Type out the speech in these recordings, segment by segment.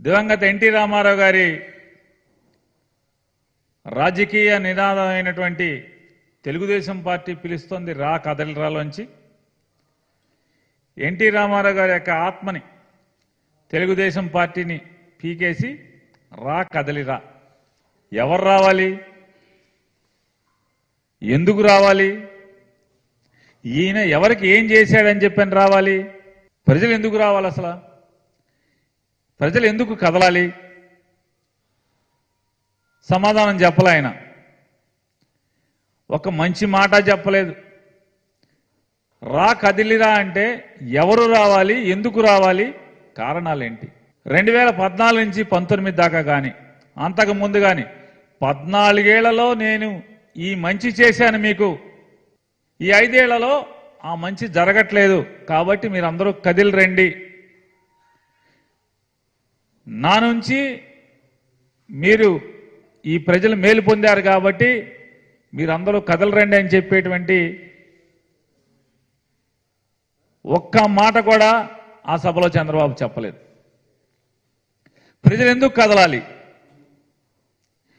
దివంగత ఎన్టీ రామారావు గారి రాజకీయ నినాదమైనటువంటి తెలుగుదేశం పార్టీ పిలుస్తోంది రా కదలిరాలోంచి ఎన్టీ రామారావు గారి యొక్క ఆత్మని తెలుగుదేశం పార్టీని పీకేసి రా కదలిరా. ఎవరు రావాలి, ఎందుకు రావాలి, ఈయన ఎవరికి ఏం చేశాడని చెప్పని రావాలి, ప్రజలు ఎందుకు రావాలి, అసలు ప్రజలు ఎందుకు కదలాలి? సమాధానం చెప్పలే ఆయన. ఒక మంచి మాట చెప్పలేదు. రా కదిలిరా అంటే ఎవరు రావాలి, ఎందుకు రావాలి, కారణాలేంటి? 2014 నుంచి 19 దాకా కానీ అంతకు ముందు కానీ 14 ఏళ్లలో నేను ఈ మంచి చేశాను మీకు, ఈ 5 ఏళ్లలో ఆ మంచి జరగట్లేదు, కాబట్టి మీరందరూ కదిలి రండి, నా నుంచి మీరు ఈ ప్రజలు మేలు పొందారు కాబట్టి మీరందరూ కదలరండి అని చెప్పేటువంటి ఒక్క మాట కూడా ఆ సభలో చంద్రబాబు చెప్పలేదు. ప్రజలు ఎందుకు కదలాలి,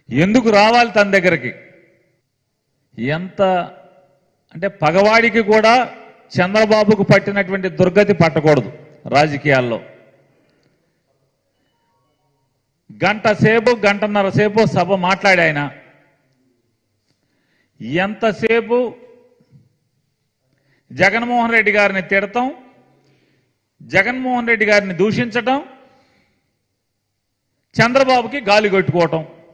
ఎందుకు రావాలి తన దగ్గరికి? ఎంత అంటే పగవాడికి కూడా చంద్రబాబుకు పట్టినటువంటి దుర్గతి పట్టకూడదు రాజకీయాల్లో. గంటన్నర సేపు సభ మాట్లాడి ఆయన ఎంతసేపు జగన్మోహన్ రెడ్డి గారిని తిడతాం, జగన్మోహన్ రెడ్డి గారిని దూషించటం, చంద్రబాబుకి గాలి కొట్టుకోవటం.